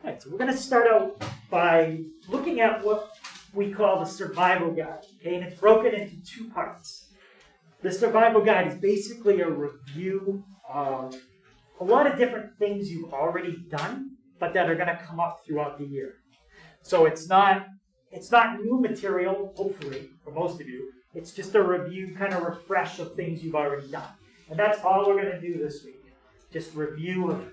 Alright, so we're going to start out by looking at what we call the survival guide. Okay, and it's broken into two parts. The survival guide is basically a review of a lot of different things you've already done, but that are going to come up throughout the year. So it's not new material, hopefully, for most of you. It's just a review, kind of refresh of things you've already done. And that's all we're going to do this week. Just review of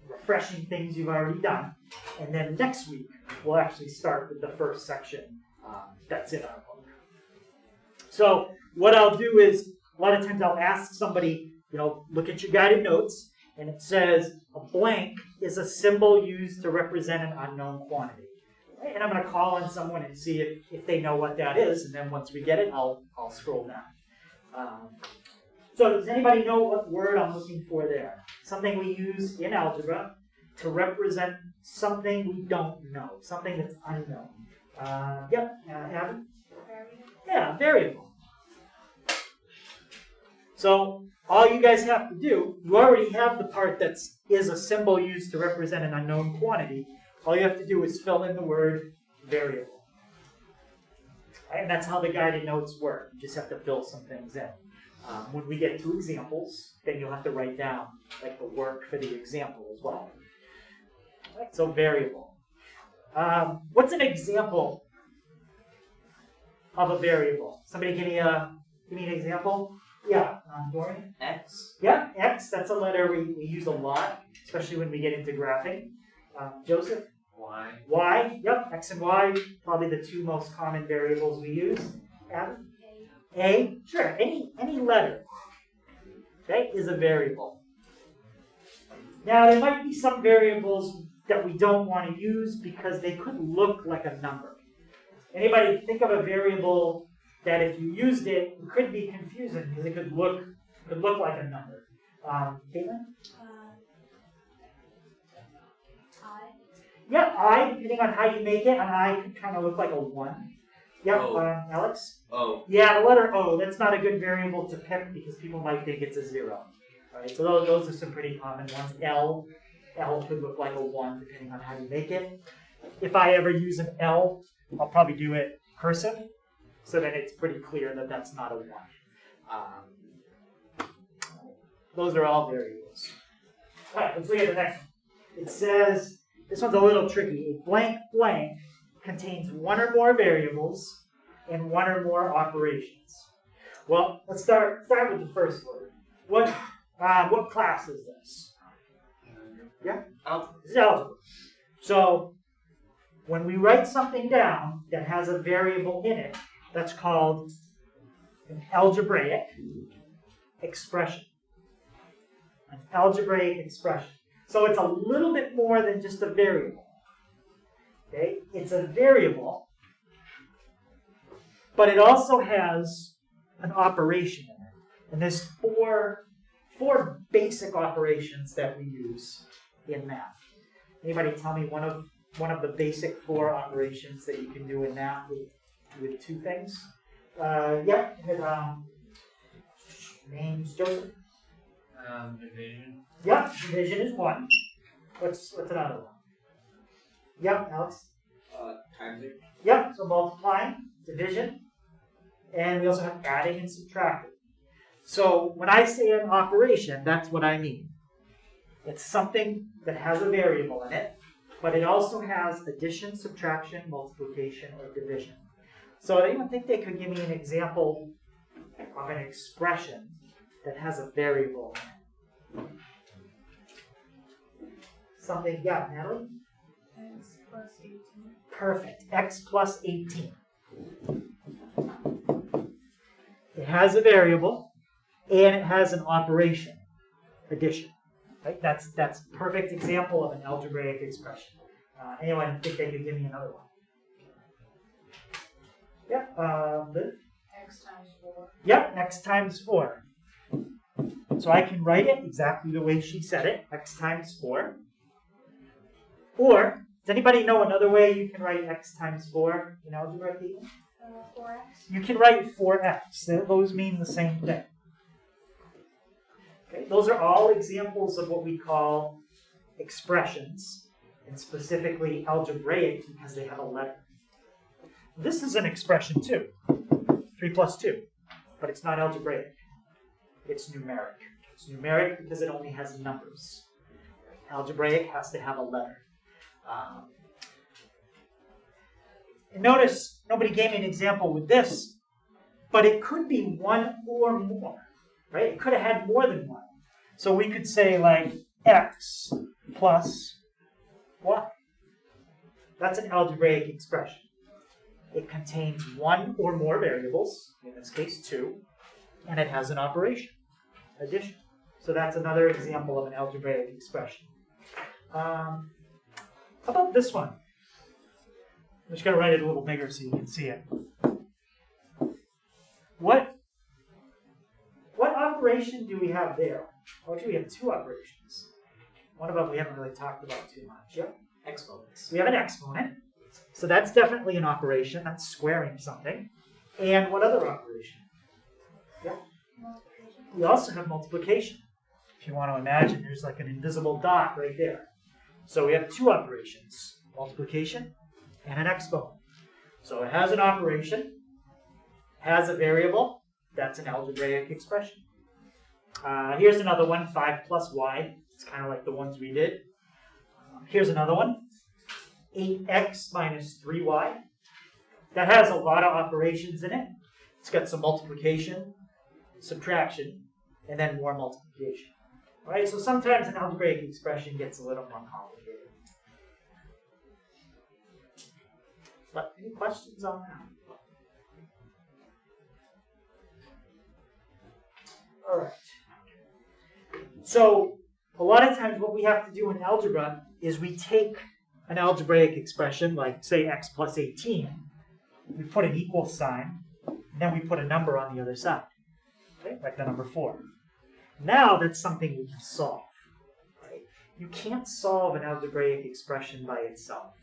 refreshing things you've already done. And then next week, we'll actually start with the first section that's in our book. So what I'll do is, a lot of times I'll ask somebody, look at your guided notes, and it says a blank is a symbol used to represent an unknown quantity. And I'm going to call on someone and see if they know what that is, and then once we get it, I'll scroll down. So does anybody know what word I'm looking for there? Something we use in algebra to represent something we don't know, something that's unknown. Abby? Yeah, variable. So all you guys have to do, you already have the part that is a symbol used to represent an unknown quantity. All you have to do is fill in the word variable. Right? And that's how the guided notes work. You just have to fill some things in. When we get to examples, then you'll have to write down like the work for the example as well. Right? So variable. What's an example of a variable? Somebody give me an example. Yeah, Dorian? X. Yeah, X. That's a letter we use a lot, especially when we get into graphing. Joseph? Y. Y. Yep, X and Y, probably the two most common variables we use. Adam? A. Sure, any letter, okay, is a variable. Now, there might be some variables that we don't want to use because they could look like a number. Anybody think of a variable that if you used it, it could be confusing because it could look like a number. Caitlin? I. Yeah, I, depending on how you make it, an I could kind of look like a 1. Yep, Alex? O. Yeah, the letter O, that's not a good variable to pick because people might think it's a 0. All right, so those are some pretty common ones. L could look like a 1 depending on how you make it. If I ever use an L, I'll probably do it cursive, so that it's pretty clear that that's not a 1. Those are all variables. All right, let's look at the next one. It says, this one's a little tricky. A blank blank contains one or more variables and one or more operations. Well, let's start with the first word. What class is this? Yeah? Algebra. This is algebra. So when we write something down that has a variable in it, that's called an algebraic expression. An algebraic expression. So it's a little bit more than just a variable. Okay? It's a variable, but it also has an operation in it. And there's four basic operations that we use in math. Anybody tell me one of the basic 4 operations that you can do in math with 2 things? Names, Joseph? Division. Yep, division is 1. What's another one? Yep, Alex? Times it. Yep, so multiplying, division, and we also have adding and subtracting. So when I say an operation, that's what I mean. It's something that has a variable in it, but it also has addition, subtraction, multiplication, or division. So I even think they could give me an example of an expression that has a variable in it. Something, yeah, Natalie? X plus 18. Perfect. X plus 18. It has a variable, and it has an operation, addition. Right? That's a perfect example of an algebraic expression. Anyone think they could give me another one? Yep. Liv? X times 4. Yep. X times 4. So I can write it exactly the way she said it. X times 4. Or, does anybody know another way you can write x times 4 in algebra? 4x. You can write 4x. Those mean the same thing. Okay, those are all examples of what we call expressions. And and specifically algebraic because they have a letter. This is an expression too, 3 plus 2, but it's not algebraic. It's numeric. It's numeric because it only has numbers. Algebraic has to have a letter. And notice nobody gave me an example with this, but it could be one or more, right? It could have had more than one. So we could say like x plus y. That's an algebraic expression. It contains one or more variables, in this case 2, and it has an operation, addition. So that's another example of an algebraic expression. How about this one? I'm just going to write it a little bigger so you can see it. What operation do we have there? Well, actually, we have 2 operations. One of them we haven't really talked about too much. Yep. Exponents. We have an exponent. So that's definitely an operation. That's squaring something. And what other operation? Yep. Multiplication. We also have multiplication. If you want to imagine, there's like an invisible dot right there. So we have 2 operations, multiplication and an exponent. So it has an operation, has a variable, that's an algebraic expression. Here's another one, 5 plus y. It's kind of like the ones we did. Here's another one, 8x minus 3y. That has a lot of operations in it. It's got some multiplication, subtraction, and then more multiplication. All right, so sometimes an algebraic expression gets a little more complicated. But any questions on that? All right. So a lot of times what we have to do in algebra is we take an algebraic expression, like say x plus 18, we put an equal sign, and then we put a number on the other side, okay? Like the number 4. Now that's something we can solve. Right? You can't solve an algebraic expression by itself.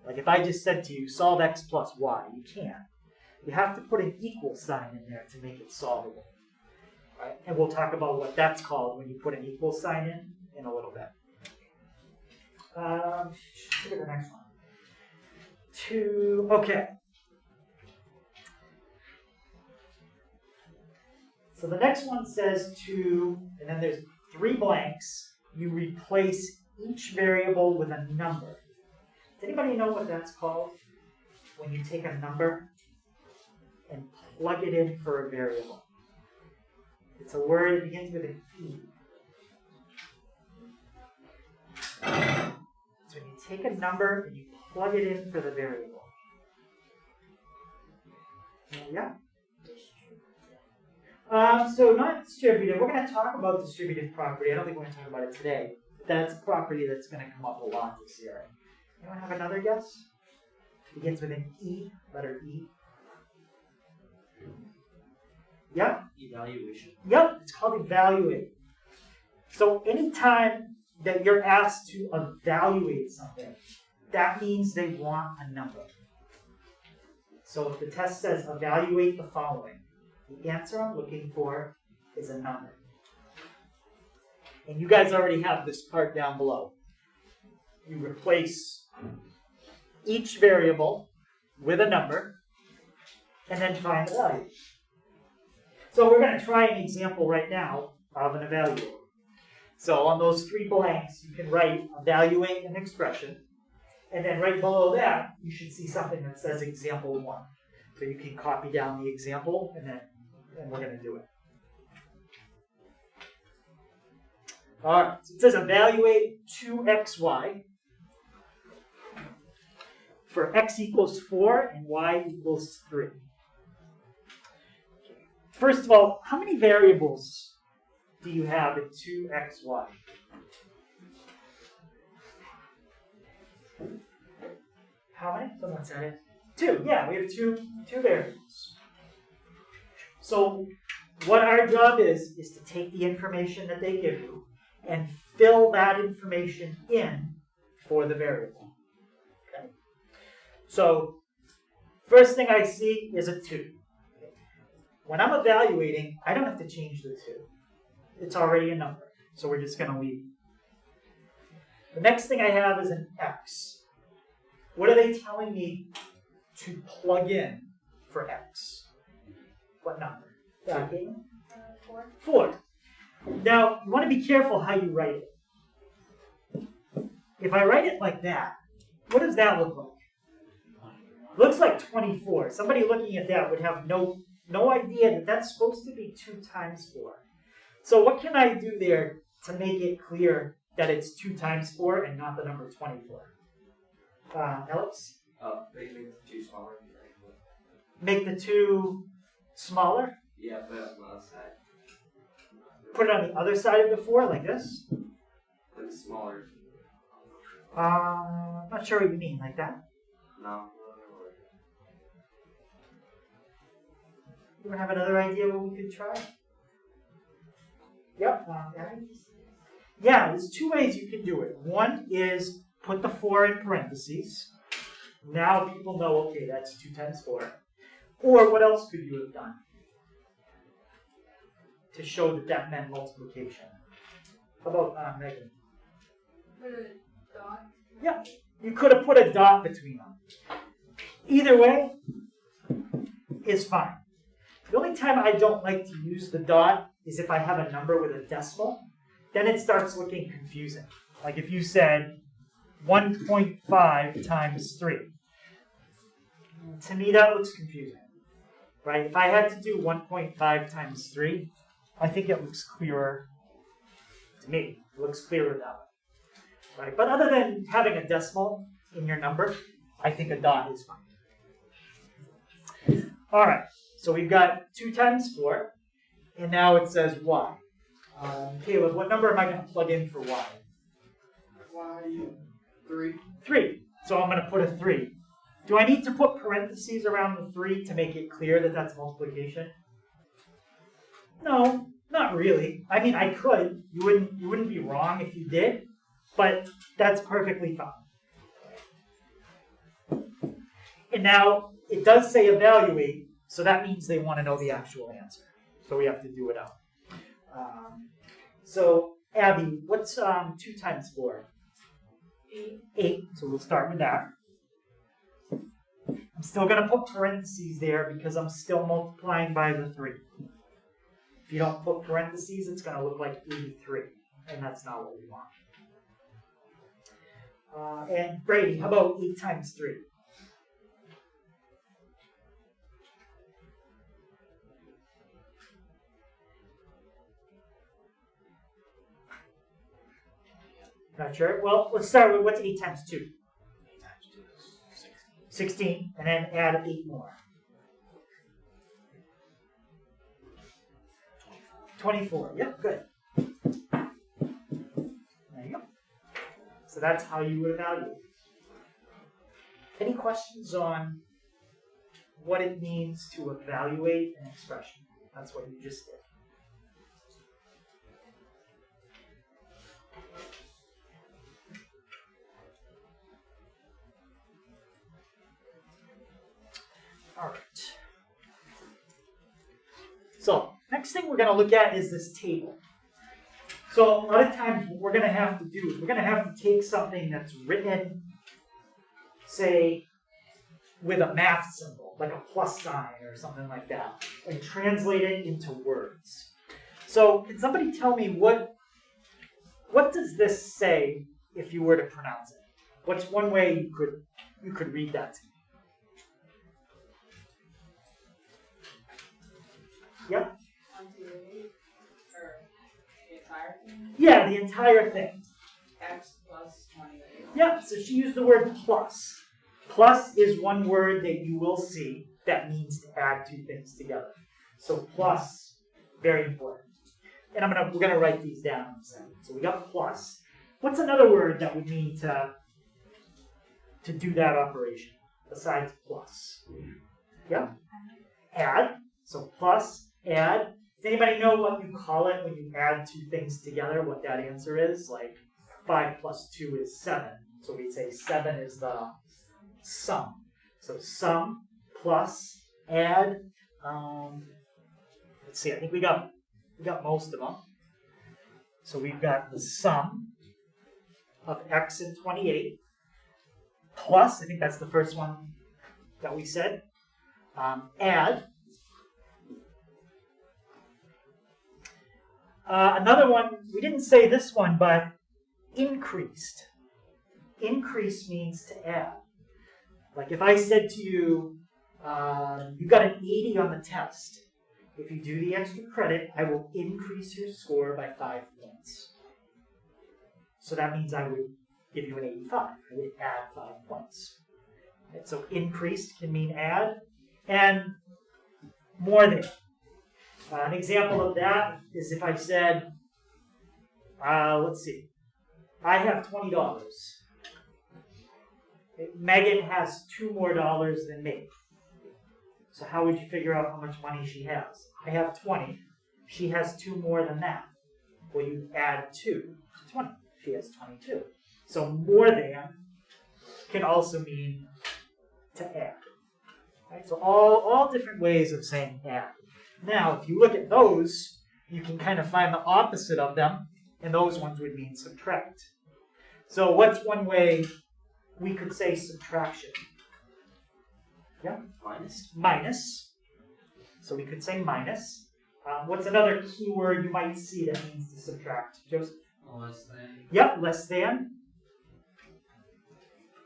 Like if I just said to you, solve x plus y, you can't. You have to put an equal sign in there to make it solvable. Right? And we'll talk about what that's called when you put an equal sign in a little bit. Look at the next one. 2, okay. So the next one says 2, and then there's 3 blanks. You replace each variable with a number. Does anybody know what that's called? When you take a number and plug it in for a variable. It's a word that begins with an E. So when you take a number and you plug it in for the variable. Yeah? So not distributive. We're going to talk about distributive property. I don't think we're going to talk about it today. But that's a property that's going to come up a lot this year. Anyone have another guess? Begins with an E, letter E. Yep. Evaluation. Yep, it's called evaluate. So anytime that you're asked to evaluate something, that means they want a number. So if the test says evaluate the following, the answer I'm looking for is a number. And you guys already have this part down below. You replace each variable with a number and then find the value. So we're going to try an example right now of an evaluate. So on those 3 blanks, you can write evaluate an expression. And then right below that, you should see something that says example 1. So you can copy down the example, and we're going to do it. All right, so it says evaluate 2xy for x equals 4 and y equals 3. First of all, how many variables do you have in 2xy? How many? Someone said it. 2. Yeah, we have two variables. So what our job is to take the information that they give you and fill that information in for the variable. Okay. So first thing I see is a 2. When I'm evaluating, I don't have to change the 2. It's already a number, so we're just going to leave it. The next thing I have is an x. What are they telling me to plug in for x? What number? 4. 4. Now, you want to be careful how you write it. If I write it like that, what does that look like? Looks like 24. Somebody looking at that would have no idea that that's supposed to be 2 times 4. So what can I do there to make it clear that it's 2 times 4 and not the number 24? Alex? Make the 2 smaller. Make the 2 smaller? Yeah, put it on the other side. Put it on the other side of the 4, like this? Like smaller. I'm not sure what you mean, like that? No. You have another idea what we could try? Yep. Yeah, there's 2 ways you can do it. One is put the 4 in parentheses. Now people know, okay, that's 2 times 4. Or what else could you have done to show that that meant multiplication? How about Megan? Put a dot. Yeah, you could have put a dot between them. Either way is fine. The only time I don't like to use the dot is if I have a number with a decimal. Then it starts looking confusing. Like if you said 1.5 times 3. To me, that looks confusing. Right? If I had to do 1.5 times 3, I think it looks clearer to me. It looks clearer that way. Right? But other than having a decimal in your number, I think a dot is fine. All right. So we've got 2 times 4, and now it says y. Caleb, what number am I going to plug in for y? Y, 3. 3. So I'm going to put a 3. Do I need to put parentheses around the 3 to make it clear that that's multiplication? No, not really. I mean, I could. You wouldn't be wrong if you did, but that's perfectly fine. And now it does say evaluate, so that means they want to know the actual answer. So we have to do it out. So Abby, what's 2 times 4? 8. 8. So we'll start with that. I'm still going to put parentheses there because I'm still multiplying by the 3. If you don't put parentheses, it's going to look like 83, and that's not what we want. And Brady, how about 8 times 3? Not sure. Well, let's start with what's 8 times 2? 8 times 2 is 16, and then add 8 more. 24. Yep, good. There you go. So that's how you would evaluate. Any questions on what it means to evaluate an expression? That's what you just did. All right. So next thing we're going to look at is this table. So a lot of times what we're going to have to do is we're going to have to take something that's written, say, with a math symbol, like a plus sign or something like that, and translate it into words. So can somebody tell me what does this say if you were to pronounce it? What's one way you could read that to me? Yep. 1, 2, 8. Or the entire thing. Yeah, the entire thing. X plus 28. Yeah, so she used the word plus. Plus is one word that you will see that means to add 2 things together. So plus, very important. And we're gonna write these down in a second. So we got plus. What's another word that would mean to do that operation besides plus? Yeah? Add. So plus, add. Does anybody know what you call it when you add 2 things together, what that answer is? Like 5 plus 2 is 7. So we'd say 7 is the sum. So sum plus add. Let's see, I think we got most of them. So we've got the sum of x and 28 plus, I think that's the first one that we said, add. Another one, we didn't say this one, but increased. Increase means to add. Like if I said to you, you got an 80 on the test. If you do the extra credit, I will increase your score by 5 points. So that means I would give you an 85. I would add 5 points. Right? So increased can mean add, and more than. An example of that is if I said, let's see, I have $20. Megan has $2 more than me. So how would you figure out how much money she has? I have 20. She has 2 more than that. Well, you add 2 to 20. She has 22. So more than can also mean to add. Right? So all different ways of saying add. Now, if you look at those, you can kind of find the opposite of them, and those ones would mean subtract. So what's one way we could say subtraction? Yeah? Minus. Minus. So we could say minus. What's another key word you might see that means to subtract? Joseph? Less than. Yep, less than.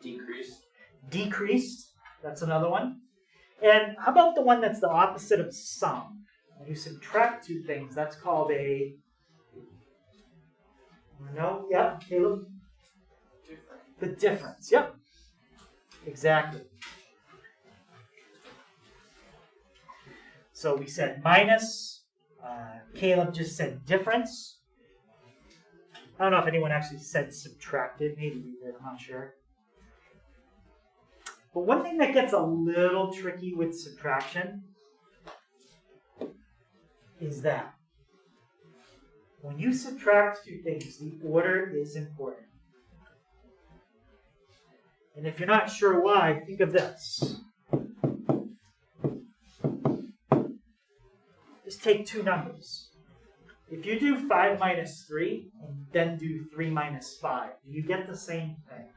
Decrease. Decreased. That's another one. And how about the one that's the opposite of sum? When you subtract two things, that's called a... No? Yep, Caleb? Different. The difference. Yep. Exactly. So we said minus. Caleb just said difference. I don't know if anyone actually said subtracted. Maybe we did. I'm not sure. But one thing that gets a little tricky with subtraction is that when you subtract two things, the order is important. And if you're not sure why, think of this. Just take two numbers. If you do 5 minus 3 and then do 3 minus 5, do you get the same thing?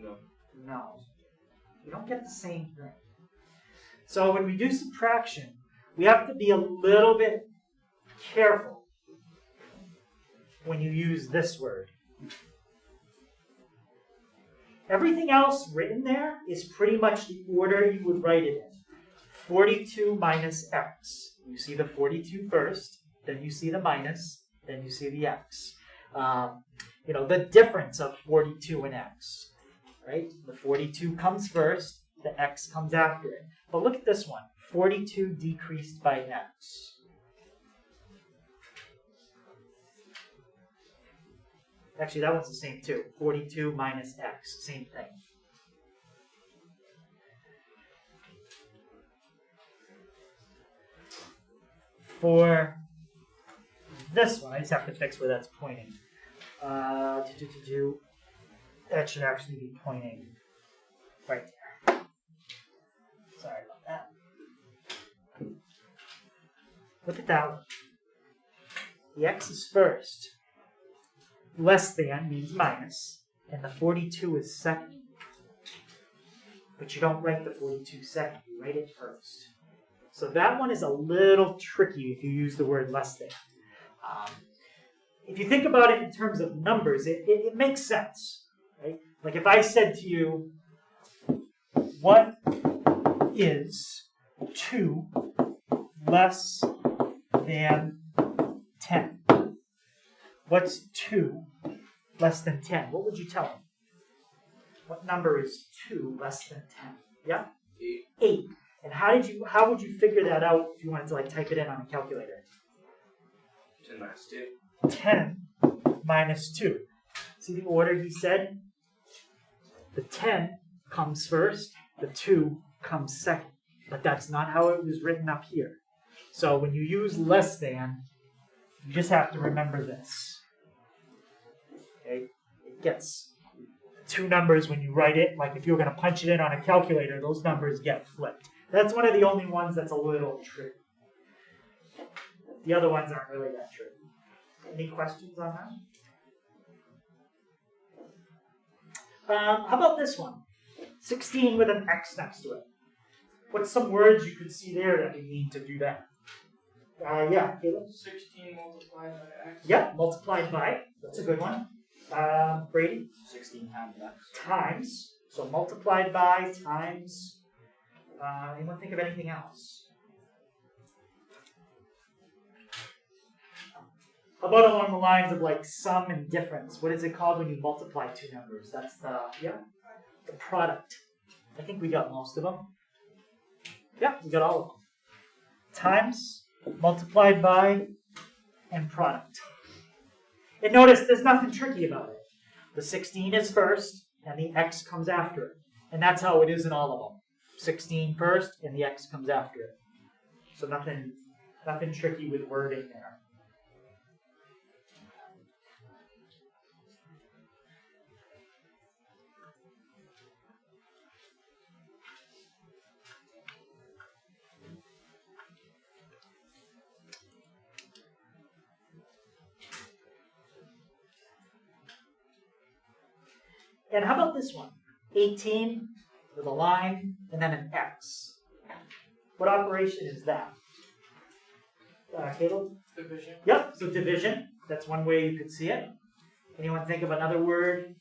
No. No. You don't get the same thing. So when we do subtraction, we have to be a little bit careful when you use this word. Everything else written there is pretty much the order you would write it in. 42 minus x. You see the 42 first, then you see the minus, then you see the x. The difference of 42 and x. Right? The 42 comes first, the x comes after it. But look at this one. 42 decreased by x. Actually, that one's the same too. 42 minus x, same thing. For this one, I just have to fix where that's pointing. That should actually be pointing right there. Sorry about that. Look at that one. The x is first. Less than means minus, and the 42 is second. But you don't write the 42 second, you write it first. So that one is a little tricky if you use the word less than. If you think about it in terms of numbers, it makes sense. Right? Like if I said to you, what is 2 less than 10? What's 2 less than 10? What would you tell me? What number is 2 less than 10? Yeah? 8. And how would you figure that out if you wanted to type it in on a calculator? 10 minus 2. 10 minus 2. See the order he said? The 10 comes first, the 2 comes second. But that's not how it was written up here. So when you use less than, you just have to remember this. Okay? It gets two numbers when you write it. Like if you're going to punch it in on a calculator, those numbers get flipped. That's one of the only ones that's a little tricky. The other ones aren't really that tricky. Any questions on that? How about this one? 16 with an X next to it. What's some words you could see there that we need to do that? Yeah, Caleb? 16 multiplied by x. Yep, multiplied by. That's a good one. Brady? 16 times x. Times. So multiplied by times. Anyone think of anything else? How about along the lines of like sum and difference? What is it called when you multiply two numbers? That's the product. I think we got most of them. Yeah, we got all of them. Times, multiplied by, and product. And notice there's nothing tricky about it. The 16 is first, and the x comes after it. And that's how it is in all of them. 16 first, and the x comes after it. So nothing tricky with wording there. And how about this one? 18 with a line and then an X. What operation is that? Caleb? Division. Yep, so division. That's one way you could see it. Anyone think of another word?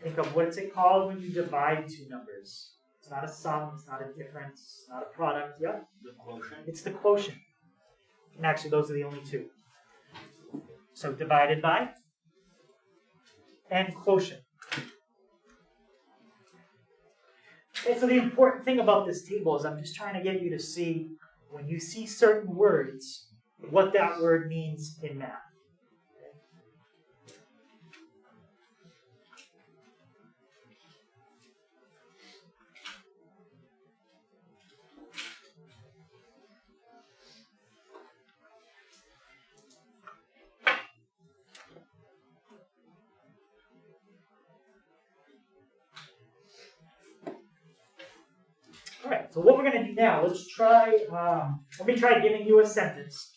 Think of what's it called when you divide two numbers? It's not a sum, it's not a difference, it's not a product. Yep. The quotient. It's the quotient. And actually, those are the only two. So divided by and quotient. Okay, so the important thing about this table is I'm just trying to get you to see, when you see certain words, what that word means in math. Alright, so what we're going to do now, let me try giving you a sentence.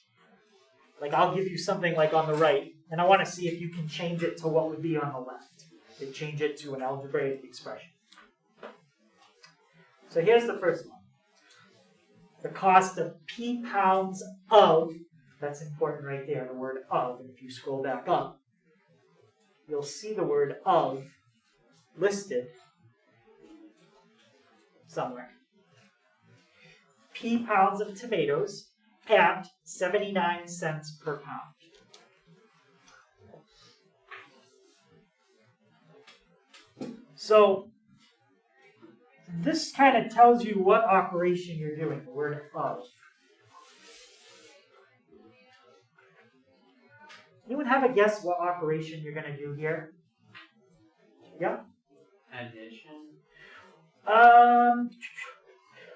Like I'll give you something like on the right, and I want to see if you can change it to what would be on the left. They change it to an algebraic expression. So here's the first one. The cost of p pounds of, that's important right there, the word of, and if you scroll back up, you'll see the word of listed somewhere. P pounds of tomatoes at 79 cents per pound. So this kind of tells you what operation you're doing, the word of. Anyone have a guess what operation you're going to do here? Yeah? Addition.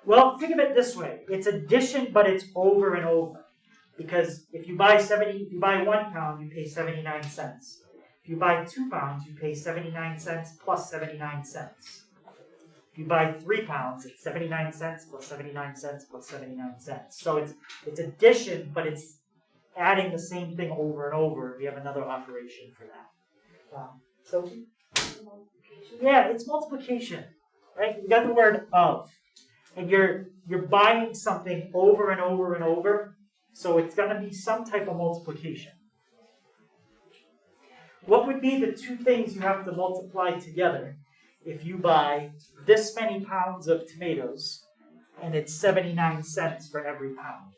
Well, think of it this way. It's addition, but it's over and over. Because if you buy 1 pound, you pay 79 cents. If you buy 2 pounds, you pay 79 cents plus 79 cents. If you buy 3 pounds, it's 79 cents plus 79 cents plus 79 cents. So it's addition, but it's adding the same thing over and over. We have another operation for that. So, yeah, it's multiplication, right? You got the word of. And you're buying something over and over and over, so it's going to be some type of multiplication. What would be the two things you have to multiply together if you buy this many pounds of tomatoes and it's 79 cents for every pound?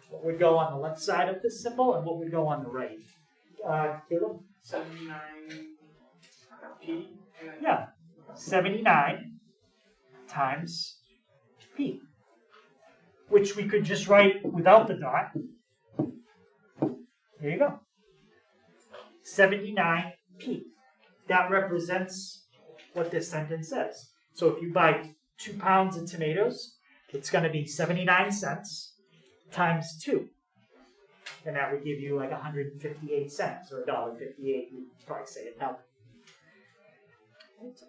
What would go on the left side of this symbol and what would go on the right? Caleb? 79p. Yeah, 79 times p, which we could just write without the dot. There you go. 79p. That represents what this sentence says. So if you buy 2 pounds of tomatoes, it's going to be 79 cents times 2. And that would give you like 158 cents or $1.58. You'd probably say it now.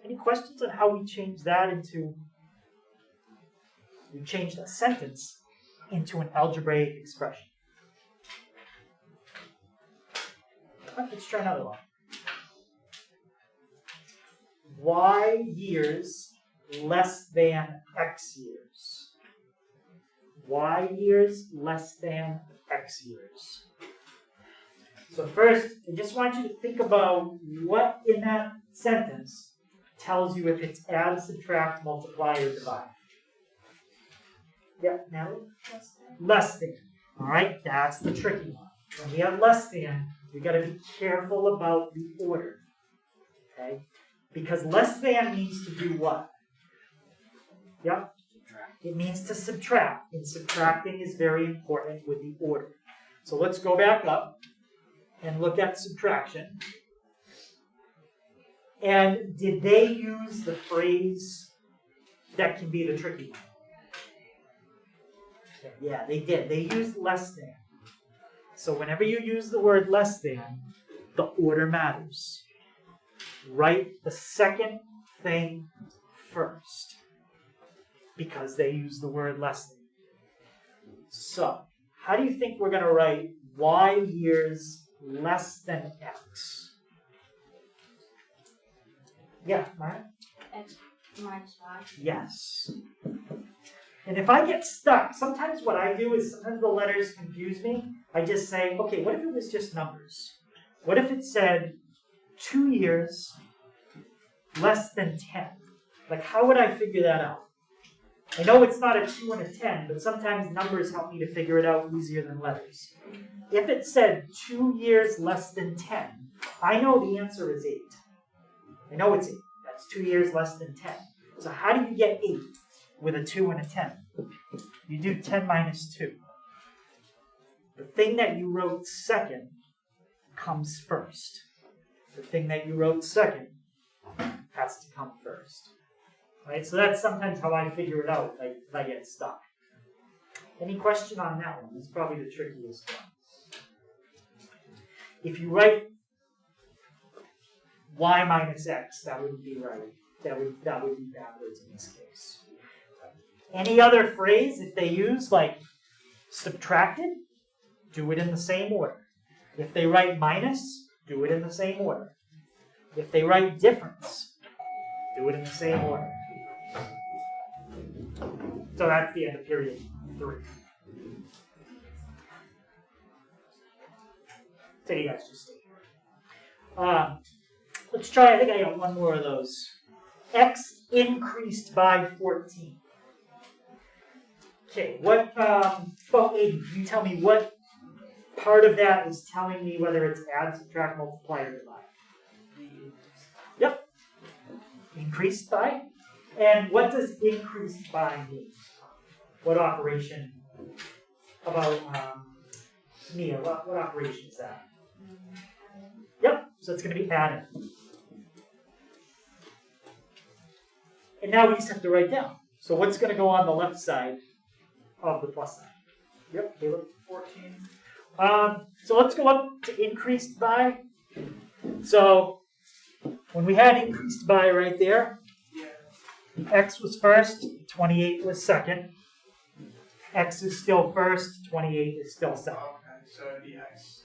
Any questions on how we change that into, we changed a sentence into an algebraic expression? Let's try another one. y years less than x years. Y years less than x years. So first, I just want you to think about what in that sentence tells you if it's add, subtract, multiply, or divide. Yep, now less than. All right, that's the tricky one. When we have less than, we got to be careful about the order. Okay, because less than means to do what? Yep, it means to subtract, and subtracting is very important with the order. So let's go back up and look at subtraction. And did they use the phrase that can be the tricky one? Yeah, they did. They used less than. So whenever you use the word less than, the order matters. Write the second thing first, because they use the word less than. So, how do you think we're going to write y years less than x? Yeah, Maya? X minus y. Yes. And if I get stuck, sometimes what I do is sometimes the letters confuse me. I just say, okay, what if it was just numbers? What if it said 2 years less than 10? Like, how would I figure that out? I know it's not a 2 and a 10, but sometimes numbers help me to figure it out easier than letters. If it said 2 years less than 10, I know the answer is 8. I know it's 8. That's 2 years less than 10. So how do you get 8 with a 2 and a 10? You do 10 minus 2. The thing that you wrote second comes first. The thing that you wrote second has to come first. Right? So that's sometimes how I figure it out if I get stuck. Any question on that one? It's probably the trickiest one. If you write y minus x, that wouldn't be right. That would be backwards in this case. Any other phrase, if they use like subtracted, do it in the same order. If they write minus, do it in the same order. If they write difference, do it in the same order. So that's the end of period 3. So you guys just stay here. Let's try, I think I got one more of those. X increased by 14. Okay, what, Aiden, can you tell me what part of that is telling me whether it's add, subtract, multiply, or divide? Yep. Increased by? And what does increased by mean? What operation about, Mia, what operation is that? Yep, so it's going to be added. And now we just have to write down. So what's going to go on the left side of the plus sign? Yep, Caleb. 14. So let's go up to increased by. So when we had increased by right there, x was first, 28 was second. X is still first, 28 is still second. Okay, so it'd be x.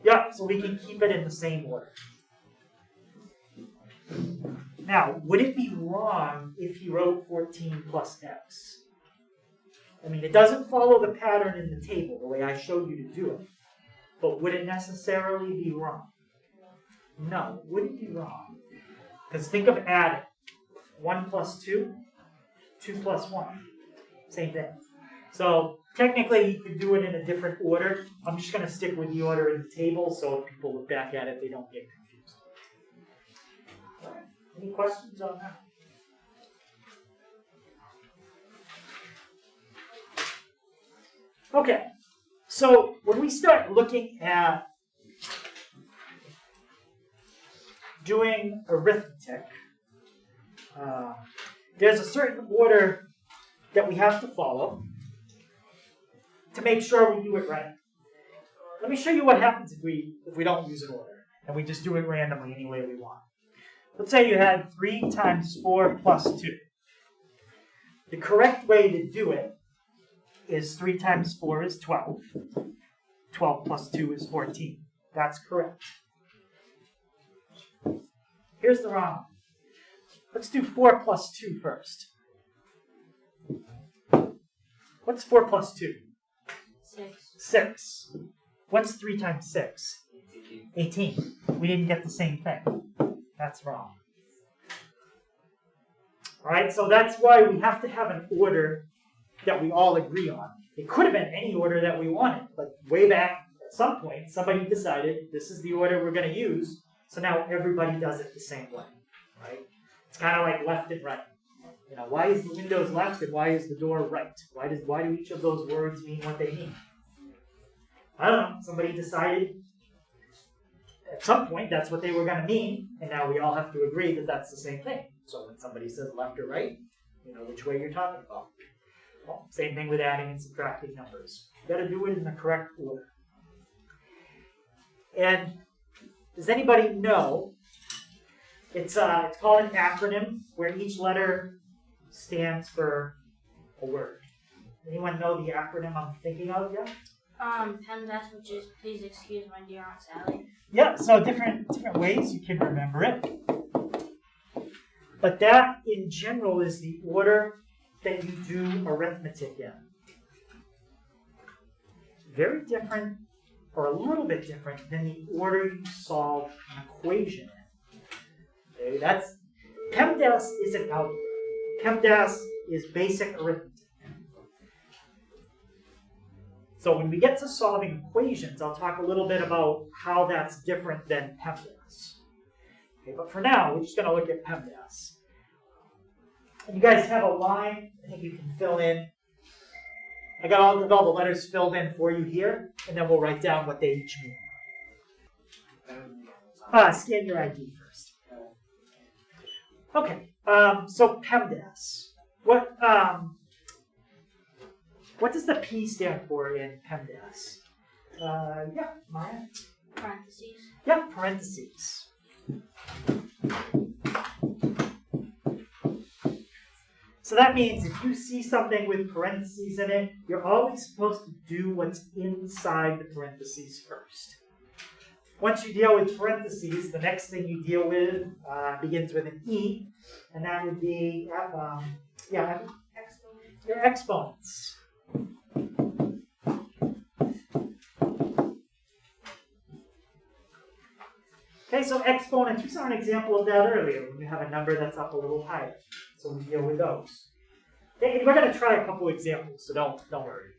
Yeah, so we can keep it in the same order. Now, would it be wrong if he wrote 14 plus x? I mean, it doesn't follow the pattern in the table, the way I showed you to do it. But would it necessarily be wrong? No, it wouldn't be wrong. Because think of adding. 1 plus 2, 2 plus 1. Same thing. So technically you could do it in a different order. I'm just going to stick with the order in the table so if people look back at it, they don't get confused. All right. Any questions on that? Okay, so when we start looking at doing arithmetic, there's a certain order that we have to follow to make sure we do it right. Let me show you what happens if we don't use an order and we just do it randomly any way we want. Let's say you had 3 times 4 plus 2. The correct way to do it is 3 times 4 is 12. 12 plus 2 is 14. That's correct. Here's the wrong one. Let's do 4 plus 2 first. What's 4 plus 2? 6. 6. What's 3 times 6? 18. We didn't get the same thing. That's wrong. Alright, so that's why we have to have an order that we all agree on. It could have been any order that we wanted, but way back at some point, somebody decided this is the order we're going to use, so now everybody does it the same way. Right? It's kind of like left and right. You know, why is the windows left and why is the door right? Why do each of those words mean what they mean? I don't know. Somebody decided at some point that's what they were going to mean, and now we all have to agree that that's the same thing. So when somebody says left or right, you know which way you're talking about. Well, same thing with adding and subtracting numbers. You got to do it in the correct order. And does anybody know? It's called an acronym where each letter stands for a word. Anyone know the acronym I'm thinking of yet? PEMDAS, which is please excuse my dear Aunt Sally. Yeah, so different ways you can remember it. But that, in general, is the order that you do arithmetic in. Very different, or a little bit different, than the order you solve an equation in. Okay, that's PEMDAS isn't algebra. PEMDAS is basic arithmetic. So when we get to solving equations, I'll talk a little bit about how that's different than PEMDAS. Okay, but for now, we're just going to look at PEMDAS. And you guys have a line I think you can fill in. I got all the letters filled in for you here, and then we'll write down what they each mean. Scan your ID first. Okay, so PEMDAS. What does the P stand for in PEMDAS? Yeah, Maya? Parentheses. Yeah, parentheses. So that means if you see something with parentheses in it, you're always supposed to do what's inside the parentheses first. Once you deal with parentheses, the next thing you deal with begins with an E, and that would be your exponents. Okay, so exponents, we saw an example of that earlier when you have a number that's up a little higher. So we deal with those. Okay, and we're going to try a couple examples, so don't worry.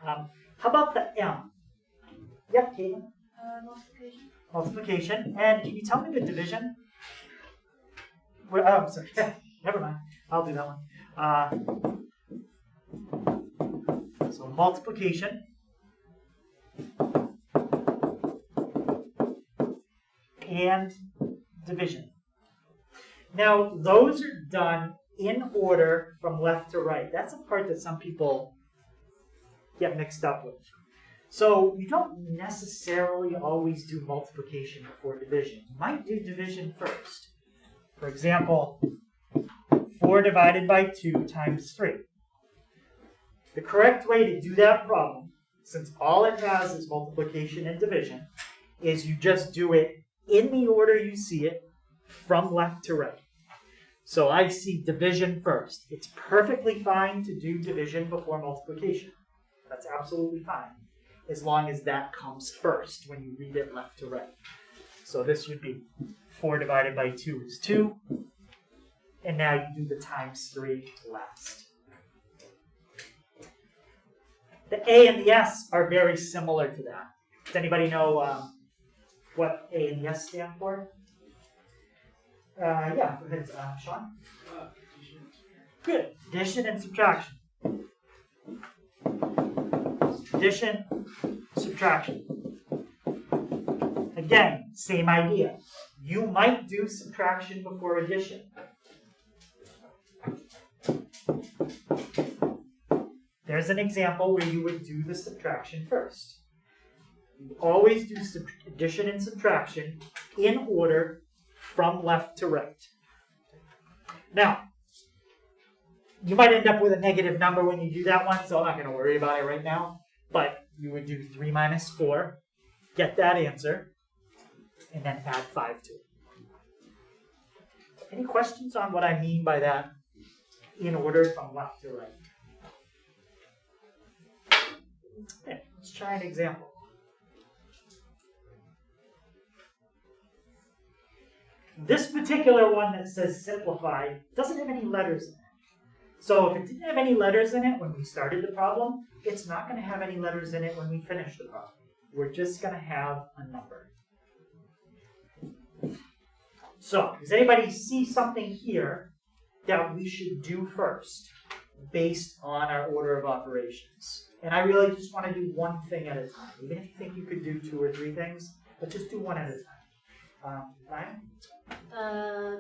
How about the M? Yep, Caitlin? Multiplication. Multiplication. And can you tell me the division? Oh, I'm sorry. Never mind. I'll do that one. So multiplication. And division. Now, those are done in order from left to right. That's a part that some people get mixed up with. So you don't necessarily always do multiplication before division. You might do division first. For example, 4 divided by 2 times 3. The correct way to do that problem, since all it has is multiplication and division, is you just do it in the order you see it, from left to right. So I see division first. It's perfectly fine to do division before multiplication. That's absolutely fine, as long as that comes first when you read it left to right. So this would be 4 divided by 2 is 2. And now you do the times 3 last. The A and the S are very similar to that. Does anybody know what A and the S stand for? Yeah, go ahead, Sean. Good. Addition and subtraction. Addition, subtraction. Again, same idea. You might do subtraction before addition. There's an example where you would do the subtraction first. You always do addition and subtraction in order from left to right. Now, you might end up with a negative number when you do that one, so I'm not going to worry about it right now. But you would do 3 minus 4, get that answer, and then add 5 to it. Any questions on what I mean by that in order from left to right? Okay, let's try an example. This particular one that says simplified doesn't have any letters in it. So if it didn't have any letters in it when we started the problem, it's not going to have any letters in it when we finish the problem. We're just going to have a number. So, does anybody see something here that we should do first based on our order of operations? And I really just want to do one thing at a time. Even if you think you could do 2 or 3 things, but just do one at a time. Ryan?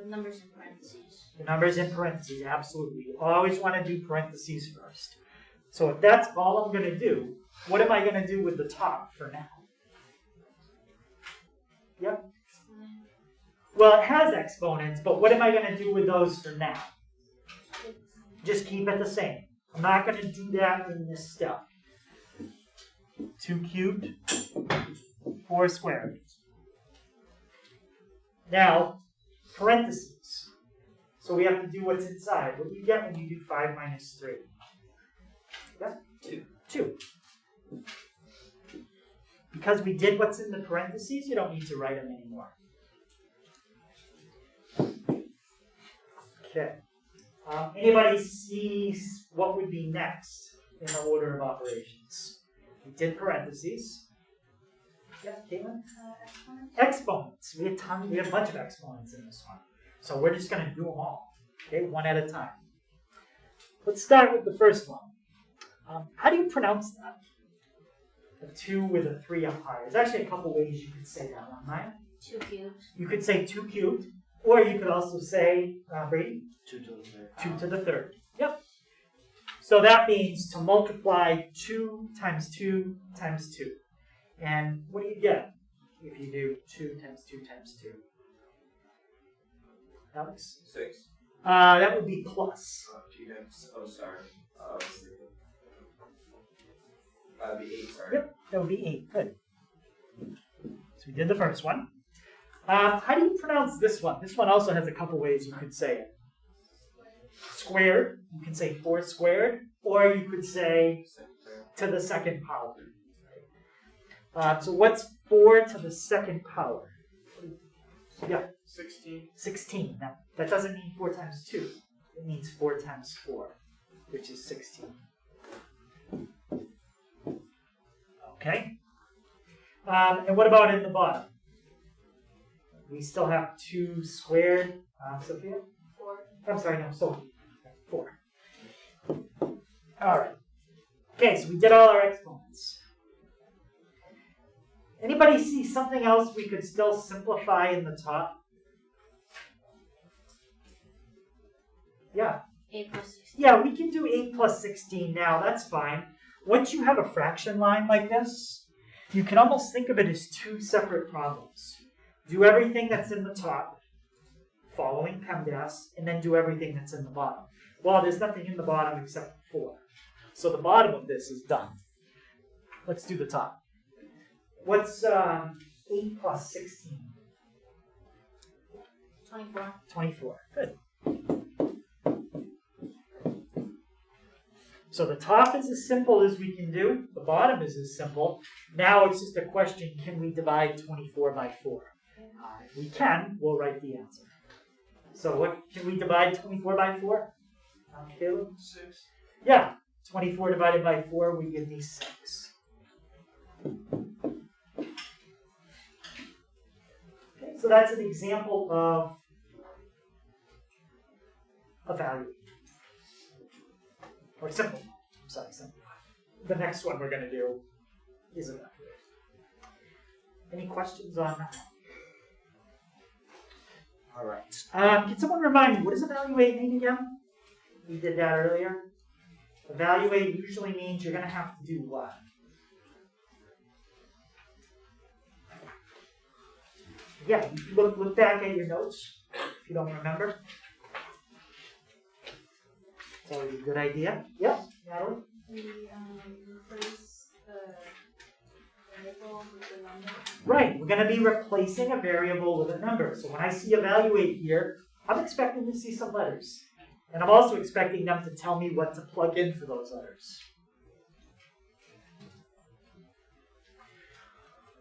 Numbers in parentheses. The numbers in parentheses, absolutely. You always want to do parentheses first. So if that's all I'm going to do, what am I going to do with the top for now? Yep. Well, it has exponents, but what am I going to do with those for now? Just keep it the same. I'm not going to do that in this step. 2 cubed, 4 squared. Now, parentheses. So we have to do what's inside. What do you get when you do 5 minus 3? Yeah? 2. Because we did what's in the parentheses, you don't need to write them anymore. Okay. Anybody sees what would be next in the order of operations? We did parentheses. Yeah, Caitlin? Exponents. We have a bunch of exponents in this one. So we're just going to do them all. Okay, one at a time. Let's start with the first one. How do you pronounce that? A 2 with a 3 up high. There's actually a couple ways you could say that one, right? 2 cubed. You could say 2 cubed, or you could also say, Brady? 2 to the third. 2 to the third. Yep. So that means to multiply 2 times 2 times 2. And what do you get if you do 2 times 2 times 2? Alex? 6. That would be plus. 2 times. Oh, sorry. That'd be 8. Sorry. Yep, that would be 8. Good. So we did the first one. How do you pronounce this one? This one also has a couple ways you could say it. Squared. You can say 4 squared, or you could say to the second power. So what's 4 to the second power? Yeah. 16. 16. Now, that doesn't mean 4 times 2. It means 4 times 4, which is 16. Okay. And what about in the bottom? We still have 2 squared. Sophia? 4. I'm sorry, no, Sophie. 4. All right. Okay, so we did all our exponents. Anybody see something else we could still simplify in the top? Yeah. 8 plus 16. Yeah, we can do 8 plus 16 now. That's fine. Once you have a fraction line like this, you can almost think of it as 2 separate problems. Do everything that's in the top, following PEMDAS, and then do everything that's in the bottom. Well, there's nothing in the bottom except 4. So the bottom of this is done. Let's do the top. What's 8 plus 16? 24. 24. Good. So the top is as simple as we can do. The bottom is as simple. Now it's just a question, can we divide 24 by 4? If we can, we'll write the answer. So what can we divide 24 by 4? Caleb? 6. Yeah. 24 divided by 4 would give me 6. Okay, so that's an example of a value. Or simple. I'm sorry, simple. The next one we're going to do is a value. Any questions on that? All right. Can someone remind me, what does evaluate mean again? We did that earlier. Evaluate usually means you're going to have to do what? Yeah, look back at your notes if you don't remember. It's always a good idea. Yep, Natalie? We replace the variable with the number. Right, we're going to be replacing a variable with a number. So when I see evaluate here, I'm expecting to see some letters. And I'm also expecting them to tell me what to plug in for those letters.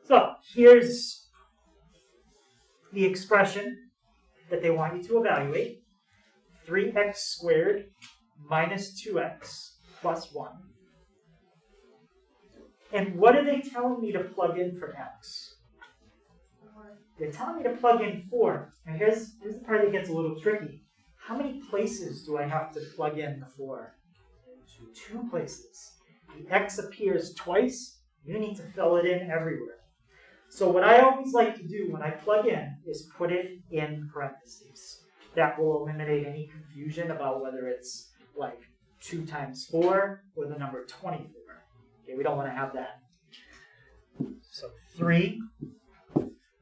So here's the expression that they want you to evaluate. 3x squared minus 2x plus 1. And what are they telling me to plug in for x? They're telling me to plug in 4. Now here's the part that gets a little tricky. How many places do I have to plug in the 4? 2 places. The x appears twice. You need to fill it in everywhere. So what I always like to do when I plug in is put it in parentheses. That will eliminate any confusion about whether it's like 2 times 4 or the number 24. Okay, we don't want to have that. So 3.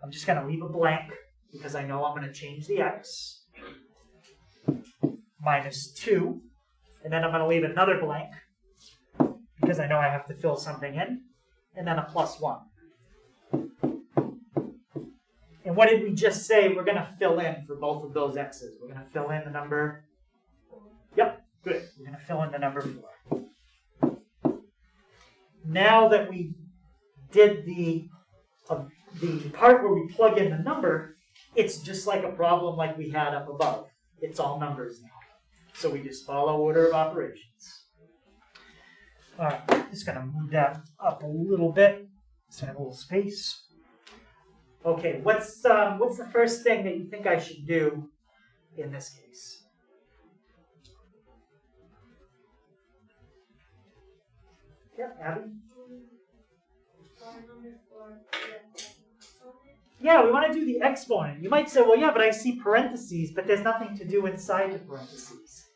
I'm just going to leave a blank because I know I'm going to change the x. Minus 2. And then I'm going to leave another blank because I know I have to fill something in. And then a plus 1. And what did we just say we're going to fill in for both of those x's? We're going to fill in the number... Yep, good. We're going to fill in the number 4. Now that we did the part where we plug in the number, it's just like a problem like we had up above. It's all numbers now. So we just follow order of operations. All right, just going to move that up a little bit so I have a little space. Okay, what's the first thing that you think I should do in this case? Yeah, Abby? Yeah, we want to do the exponent. You might say, well, yeah, but I see parentheses, but there's nothing to do inside the parentheses.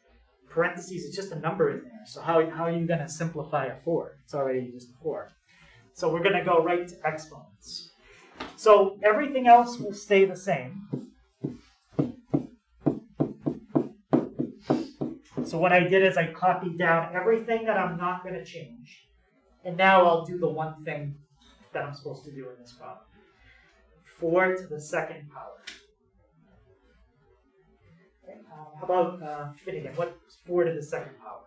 Parentheses is just a number in there. So how are you going to simplify a 4? It's already just a 4. So we're going to go right to exponents. So everything else will stay the same. So what I did is I copied down everything that I'm not going to change. And now I'll do the one thing that I'm supposed to do in this problem. 4 to the second power. Okay, how about Finnegan? What's 4 to the second power?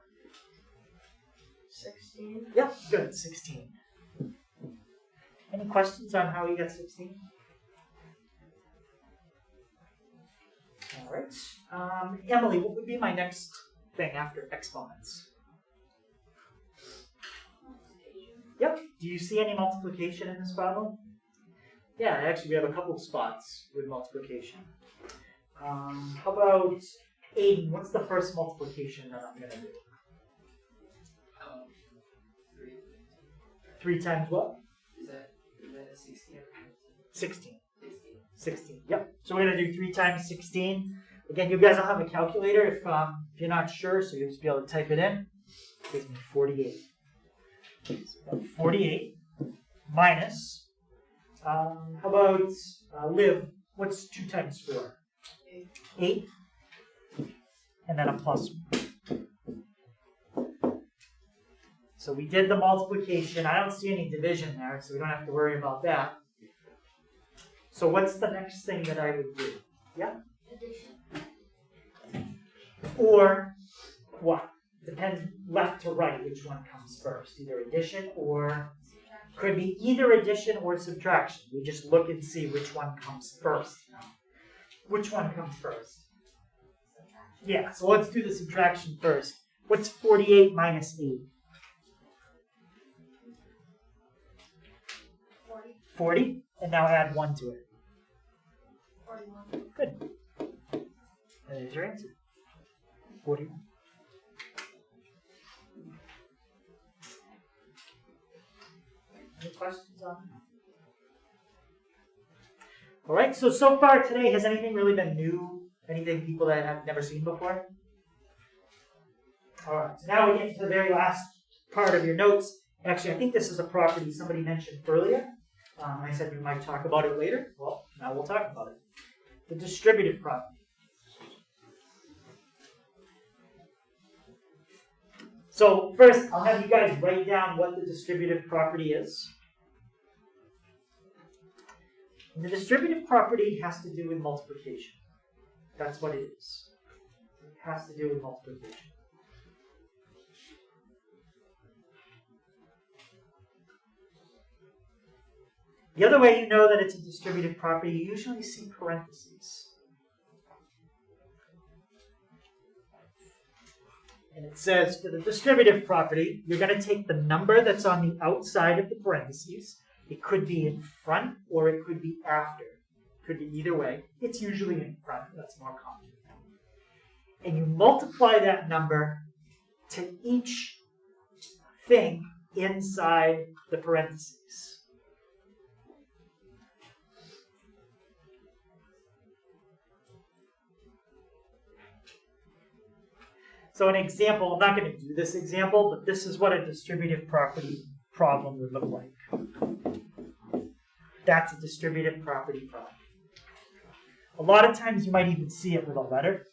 16. Yep, good, 16. Any questions on how you got 16? All right. Emily, what would be my next thing after exponents? Yep. Do you see any multiplication in this problem? Yeah, actually we have a couple of spots with multiplication. How about Aiden? What's the first multiplication that I'm going to do? 3 times what? Is that 16? 16. 16. Yep. So we're going to do 3 times 16. Again, you guys will have a calculator if you're not sure, so you'll just be able to type it in. It gives me 48. So 48 minus, how about Liv? What's 2 times 4? 8. And then a plus 1. So we did the multiplication. I don't see any division there, so we don't have to worry about that. So what's the next thing that I would do? Yeah? Addition. Or what? Depends left to right which one comes first. Either addition or... Could be either addition or subtraction. We just look and see which one comes first. Which one comes first? Yeah, so let's do the subtraction first. What's 48 minus 8? 40. 40? And now add 1 to it. 41. Good. There's your answer. 41. Any questions on that? All right, so far today, has anything really been new? Anything people that have never seen before? All right, so now we get to the very last part of your notes. Actually, I think this is a property somebody mentioned earlier. I said we might talk about it later. Well, now we'll talk about it. The distributive property. So first, I'll have you guys write down what the distributive property is. And the distributive property has to do with multiplication. That's what it is. It has to do with multiplication. The other way you know that it's a distributive property, you usually see parentheses. And it says for the distributive property, you're going to take the number that's on the outside of the parentheses. It could be in front or it could be after. It could be either way. It's usually in front. That's more common. And you multiply that number to each thing inside the parentheses. So an example, I'm not going to do this example, but this is what a distributive property problem would look like. That's a distributive property problem. A lot of times you might even see it with a letter.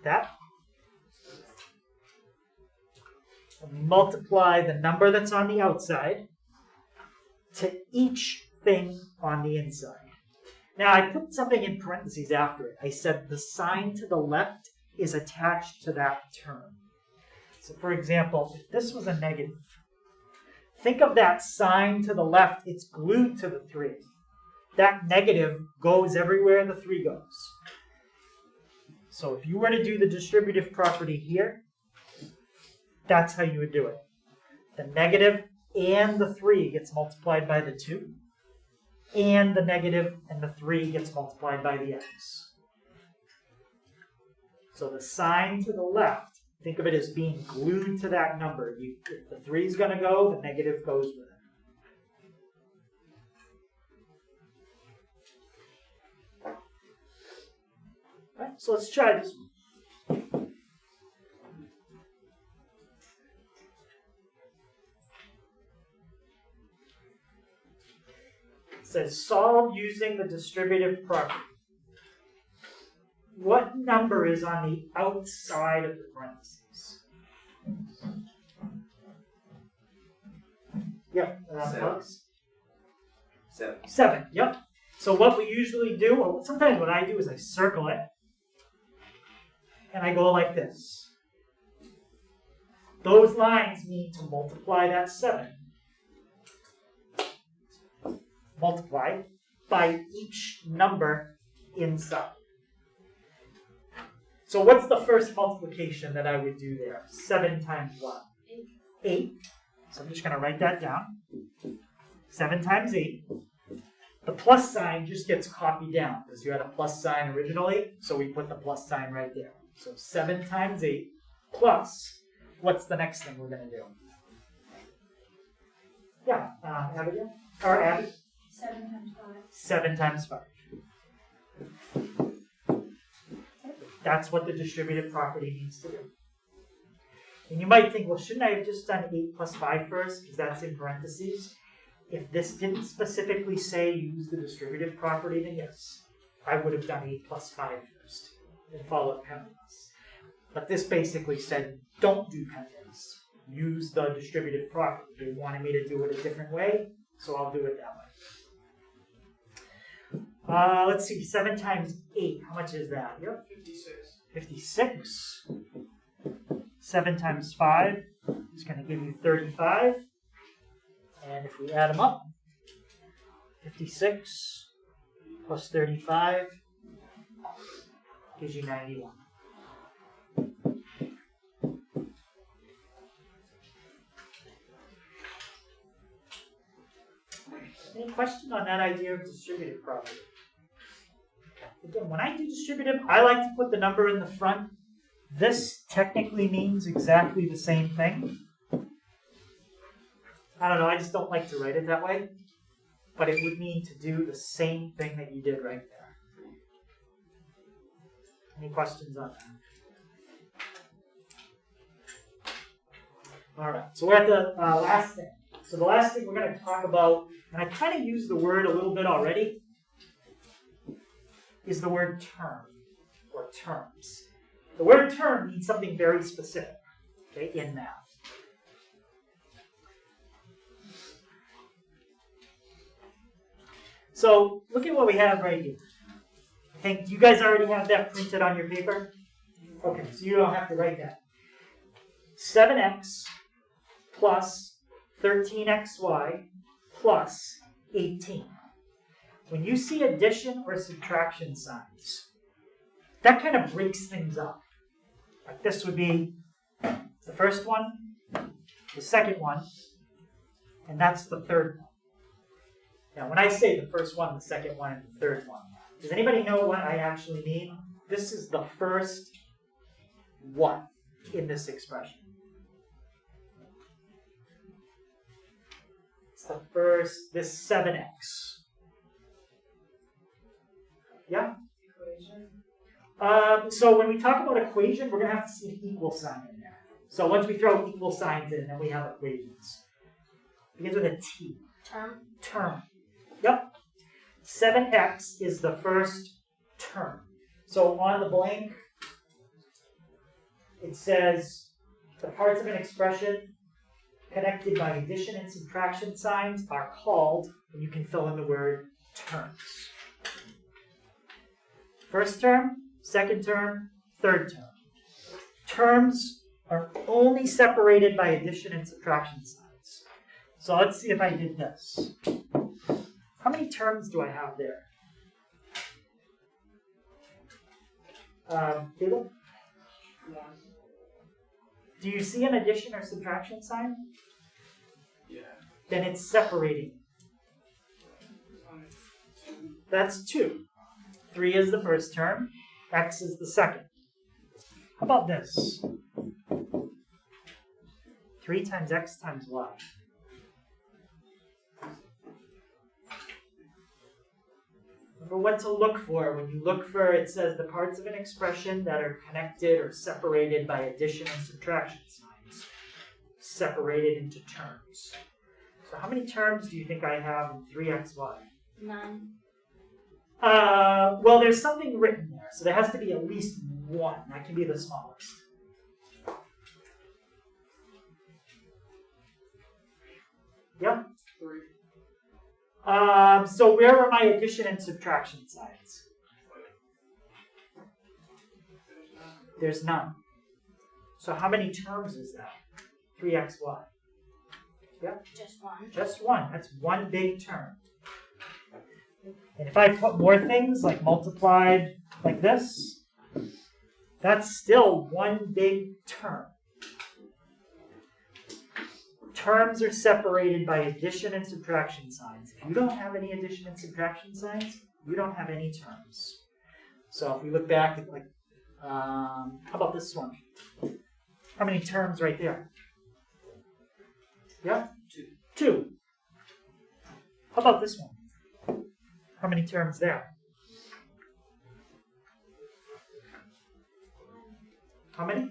That. And multiply the number that's on the outside to each thing on the inside. Now I put something in parentheses after it. I said the sign to the left is attached to that term. So for example, if this was a negative, think of that sign to the left, it's glued to the 3. That negative goes everywhere the 3 goes. So if you were to do the distributive property here, that's how you would do it. The negative and the 3 gets multiplied by the 2, and the negative and the 3 gets multiplied by the x. So the sign to the left, think of it as being glued to that number. If the 3 is going to go, the negative goes with it. All right, so let's try this one. It says solve using the distributive property. What number is on the outside of the parentheses? Yep. 7. 7, yep. So what we usually do, or sometimes what I do is I circle it, and I go like this. Those lines need to multiply that 7. Multiply by each number inside. So what's the first multiplication that I would do there? 7 times what? 8. So I'm just going to write that down. 7 times 8. The plus sign just gets copied down because you had a plus sign originally, so we put the plus sign right there. So 7 times 8 plus, what's the next thing we're going to do? Yeah, Abigail? Or Abby? 7 times 5. 7 times 5. That's what the distributive property needs to do. And you might think, well, shouldn't I have just done 8 plus 5 first, because that's in parentheses? If this didn't specifically say use the distributive property, then yes, I would have done 8 plus 5 first and followed pendulums. But this basically said, don't do pendulums. Use the distributive property. They wanted me to do it a different way, so I'll do it that way. Let's see, 7 times 8, how much is that? Yep. 56. 56. 7 times 5 is going to give you 35. And if we add them up, 56 plus 35 gives you 91. Any question on that idea of distributive property? Again, when I do distributive, I like to put the number in the front. This technically means exactly the same thing. I don't know, I just don't like to write it that way. But it would mean to do the same thing that you did right there. Any questions on that? All right, so we're at the last thing. So the last thing we're going to talk about, and I kind of used the word a little bit already, is the word term, or terms. The word term means something very specific, okay, in math. So look at what we have right here. think, do you guys already have that printed on your paper? Okay, so you don't have to write that. 7x plus 13xy plus 18. When you see addition or subtraction signs, that kind of breaks things up. Like this would be the first one, the second one, and that's the third one. Now, when I say the first one, the second one, and the third one, does anybody know what I actually mean? This is the first one in this expression. It's the first, this 7x. Yeah? Equation. So when we talk about equation, we're going to have to see an equal sign in there. So once we throw equal signs in, then we have equations. It begins with a T. Term. Yep. 7x is the first term. So on the blank, it says the parts of an expression connected by addition and subtraction signs are called, and you can fill in the word terms. First term, second term, third term. Terms are only separated by addition and subtraction signs. So let's see if I did this. How many terms do I have there? Caleb? Do you see an addition or subtraction sign? Yeah. Then it's separating. That's 2. 3 is the first term. X is the second. How about this? 3 times x times y. Remember what to look for. When you look for, it says the parts of an expression that are connected or separated by addition and subtraction signs. Separated into terms. So how many terms do you think I have in 3xy? 9. Well, there's something written there, so there has to be at least one. That can be the smallest. Yep. 3. So where are my addition and subtraction signs? There's none. So how many terms is that? 3xy. Yep. Just 1. Just one. That's one big term. And if I put more things, like multiplied like this, that's still one big term. Terms are separated by addition and subtraction signs. If you don't have any addition and subtraction signs, you don't have any terms. So if we look back at like, how about this one? How many terms right there? Yeah? 2. How about this one? How many terms there? How many?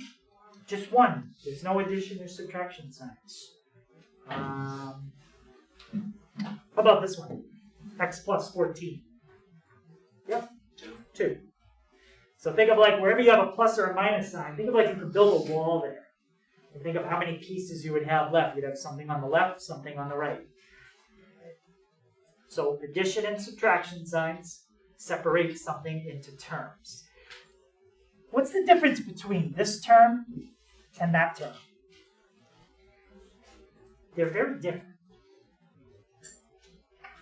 Just 1. There's no addition or subtraction signs. How about this one? X plus 14. Yep. 2. So think of like wherever you have a plus or a minus sign, think of like you could build a wall there. And think of how many pieces you would have left. You'd have something on the left, something on the right. So addition and subtraction signs separate something into terms. What's the difference between this term and that term? They're very different.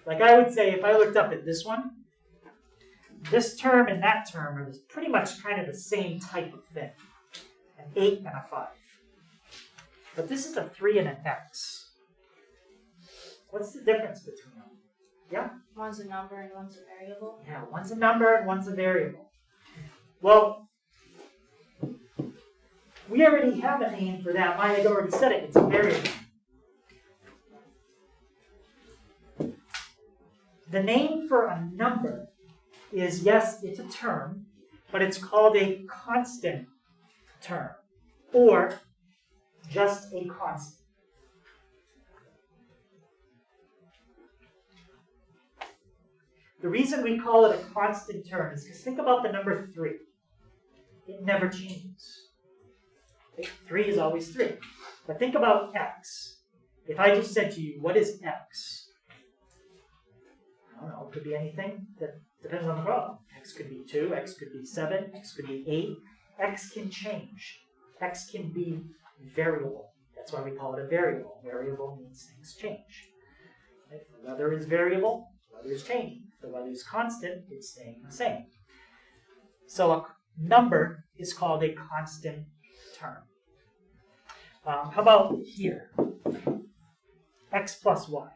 Like I would say, if I looked up at this one, this term and that term are pretty much kind of the same type of thing. An 8 and a 5. But this is a 3 and an x. What's the difference between them? Yeah? One's a number and one's a variable. Yeah, one's a number and one's a variable. Well, we already have a name for that. Maya had already said it. It's a variable. The name for a number is, yes, it's a term, but it's called a constant term, or just a constant. The reason we call it a constant term is because think about the number 3. It never changes. Okay? 3 is always 3. But think about x. If I just said to you, what is x? I don't know, it could be anything that Depends on the problem. X could be 2, X could be 7, X could be 8. X can change. X can be variable. That's why we call it a variable. Variable means things change. If the weather is variable, the weather is changing. If the weather is constant, it's staying the same. So a number is called a constant term. How about here? X plus y.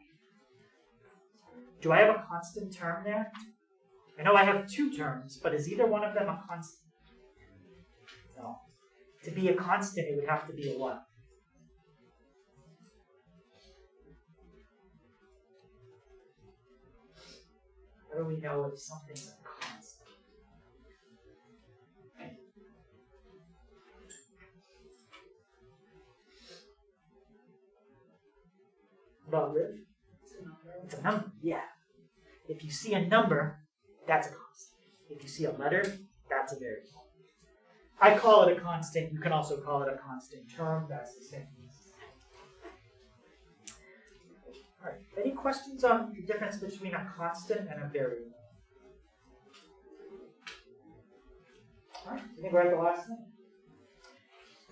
Do I have a constant term there? I know I have 2 terms, but is either one of them a constant? No. To be a constant, it would have to be a what? How do we know if something's a constant? About Liv? It's a number, yeah. If you see a number, that's a constant. If you see a letter, that's a variable. I call it a constant. You can also call it a constant term. That's the same. All right. Any questions on the difference between a constant and a variable? All right. I think we're at the last thing.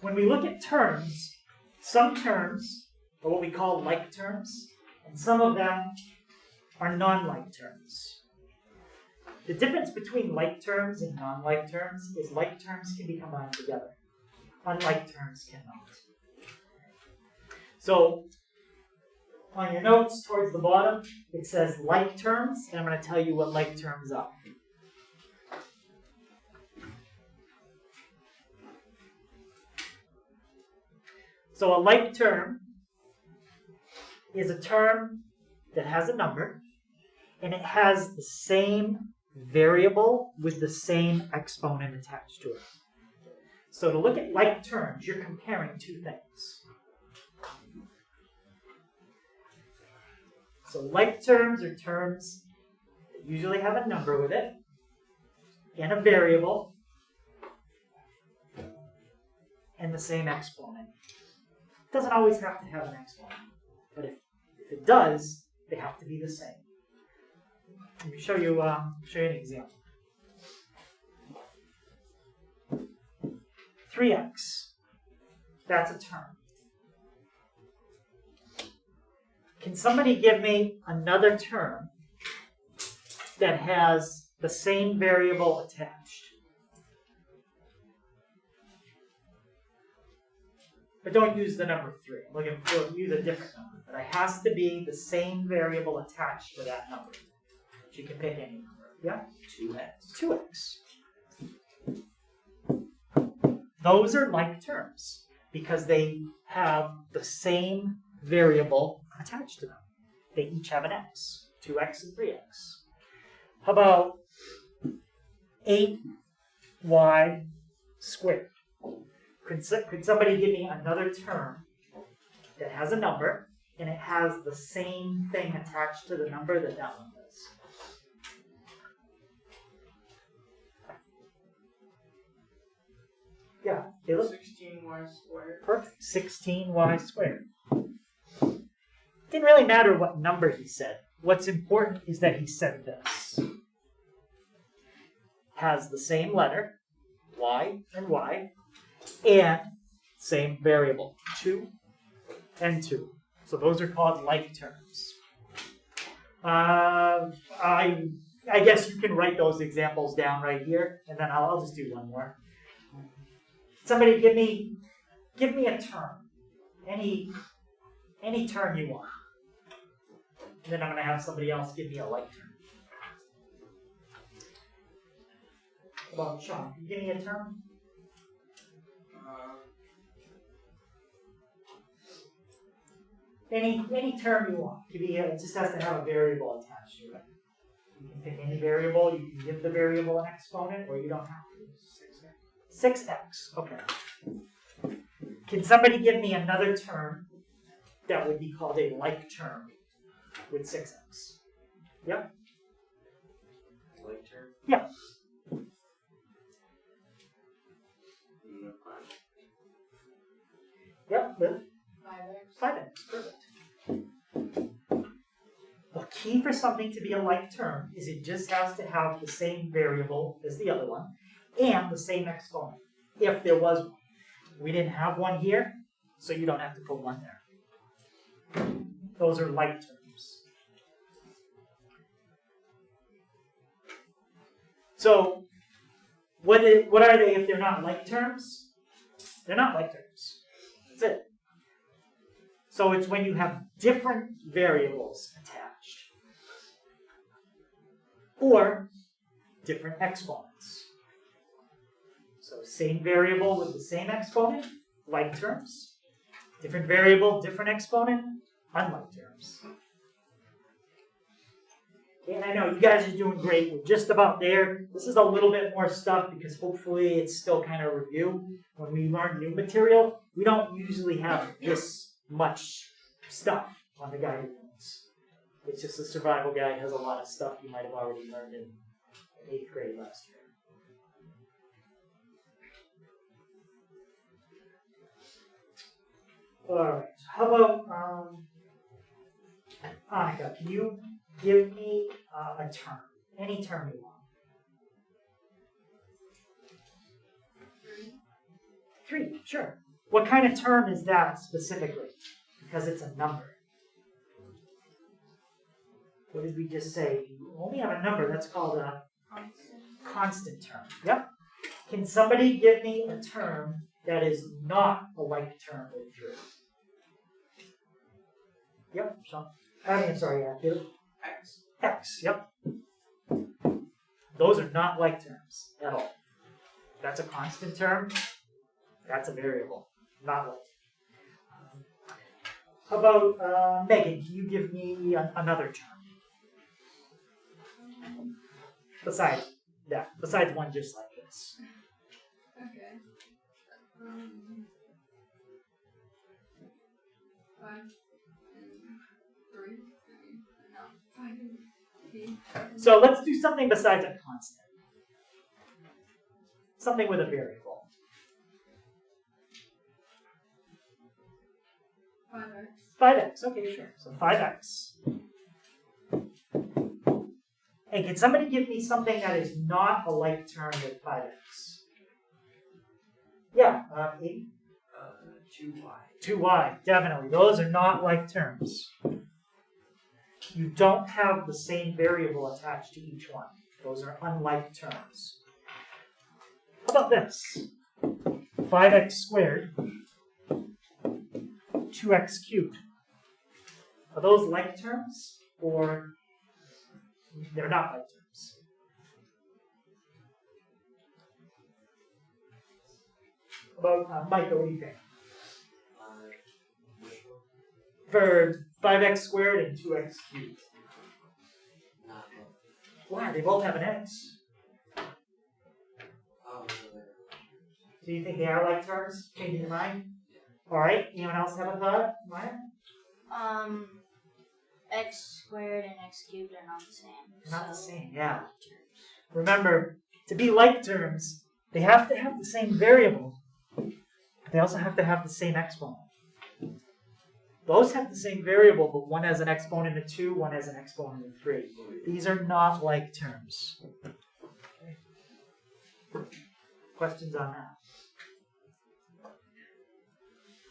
When we look at terms, some terms are what we call like terms, and some of them are non-like terms. The difference between like terms and non-like terms is like terms can be combined together. Unlike terms cannot. So, on your notes towards the bottom, it says like terms, and I'm going to tell you what like terms are. So a like term is a term that has a number, and it has the same variable with the same exponent attached to it. So to look at like terms, you're comparing 2 things. So like terms are terms that usually have a number with it and a variable and the same exponent. It doesn't always have to have an exponent, but if it does, they have to be the same. Let me show you an example. 3x. That's a term. Can somebody give me another term that has the same variable attached? But don't use the number 3. I'm looking for use a different number. But it has to be the same variable attached to that number. You can pick any number. Yeah? 2x. 2x. Those are like terms because they have the same variable attached to them. They each have an x. 2x and 3x. How about 8y squared? Could somebody give me another term that has a number and it has the same thing attached to the number that that one does? Yeah, Caleb? 16y squared. Perfect. 16y squared. Didn't really matter what number he said. What's important is that he said this. Has the same letter, y and y, and same variable, 2 and 2. So those are called like terms. I guess you can write those examples down right here, and then I'll just do one more. Somebody give me a term, any term you want. And then I'm going to have somebody else give me a like term. How about Sean? Can you give me a term? Any term you want. It just has to have a variable attached to it. You can pick any variable. You can give the variable an exponent, or you don't have to. 6x. Okay. Can somebody give me another term that would be called a like term with 6x? Yep. Like term? Yeah. Yep, Liv. 5x. 5x. Perfect. The key for something to be a like term is it just has to have the same variable as the other one and the same exponent, if there was one. We didn't have one here, so you don't have to put one there. Those are like terms. So, what are they if they're not like terms? They're not like terms. That's it. So it's when you have different variables attached. Or different exponents. So same variable with the same exponent, like terms. Different variable, different exponent, unlike terms. And I know you guys are doing great. We're just about there. This is a little bit more stuff because hopefully it's still kind of review. When we learn new material, we don't usually have this much stuff on the guided notes. It's just the survival guide has a lot of stuff you might have already learned in 8th grade last year. Alright, how about, Annika, can you give me a term? Any term you want. 3, sure. What kind of term is that specifically? Because it's a number. What did we just say? You only have a number, that's called a constant term. Yep. Can somebody give me a term that is not a like term with 3? Yep, Sean. I'm sorry, Caleb. X. X, yep. Those are not like terms at all. That's a constant term. That's a variable, not like. How about Megan? Can you give me another term? Besides that, besides one just like this. Okay. 5 and 3. No, 5 and 3. So let's do something besides a constant. Something with a variable. 5x. 5x, okay, sure. So 5x. Hey, can somebody give me something that is not a like term with 5x? Yeah, 8. 2y. 2y, definitely. Those are not like terms. You don't have the same variable attached to each one. Those are unlike terms. How about this? 5x squared, 2x cubed. Are those like terms, or they're not like terms? How about Micah, what do you think? For 5x squared and 2x cubed. Not Why? They both have an x. oh, So you think they are like terms? Changing your mind? Alright, anyone else have a thought? Maya? X squared and x cubed are not the same. Not the so- same, yeah. Remember, to be like terms, they have to have the same variable. But they also have to have the same exponent. Those have the same variable, but one has an exponent of 2, one has an exponent of 3. These are not like terms. Questions on that?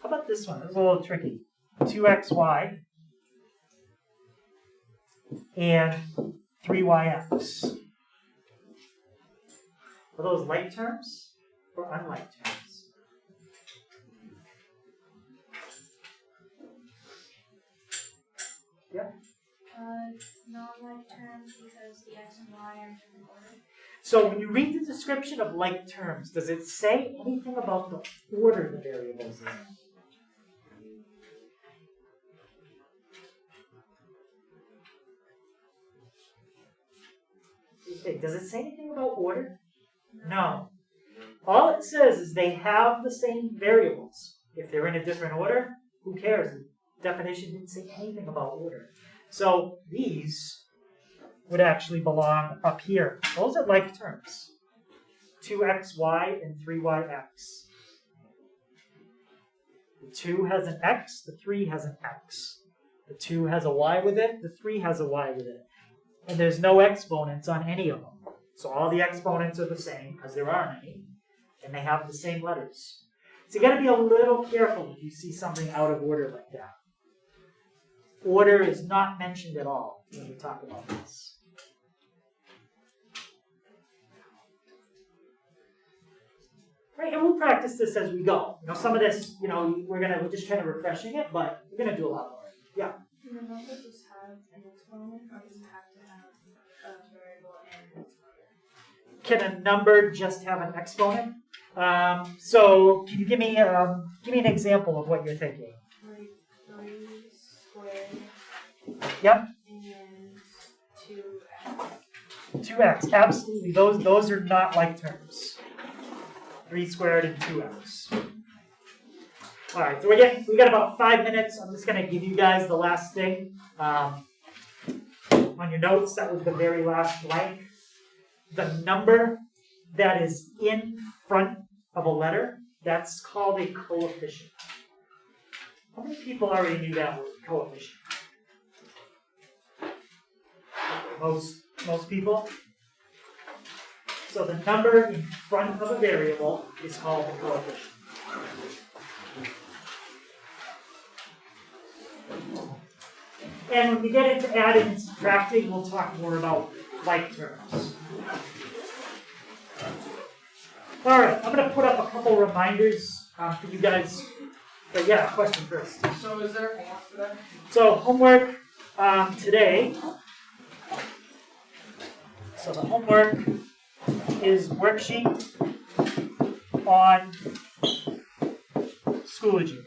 How about this one? This is a little tricky. 2xy and 3yx. Are those like terms or unlike terms? Yep. Non-like terms because the x and y are in different order. So when you read the description of like terms, does it say anything about the order the variables in? Does it say anything about order? No. All it says is they have the same variables. If they're in a different order, who cares? The definition didn't say anything about order. So these would actually belong up here. Those are like terms. 2xy and 3yx. The 2 has an x, the 3 has an x. The 2 has a y with it, the 3 has a y with it. and there's no exponents on any of them. So all the exponents are the same, because there aren't any, and they have the same letters. So you gotta be a little careful if you see something out of order like that. Order is not mentioned at all when we talk about this. Right, and we'll practice this as we go. You know, some of this, you know, we're just kind of refreshing it, but we're gonna do a lot more. Yeah. Can the number just have an exponent, or does it have to have a variable and an exponent? Can a number just have an exponent? So can you give me an example of what you're thinking? Like 3 squared Yep. and 2x. 2x, absolutely. Those are not like terms. 3 squared and 2x. All right, so we got about 5 minutes. I'm just going to give you guys the last thing. On your notes, that was the very last blank. The number that is in front of a letter, that's called a coefficient. How many people already knew that word, coefficient? Most people? So the number in front of a variable is called a coefficient. And when we get into adding and subtracting, we'll talk more about like terms. All right, I'm going to put up a couple reminders for you guys. But yeah, question first. So is there homework today? So homework today. So the homework is worksheet on Schoology.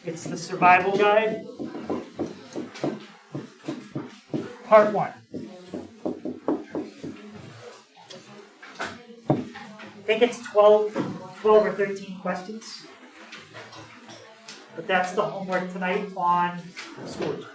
It's the survival guide, part 1. I think it's 12 or 13 questions. But that's the homework tonight on Schoology.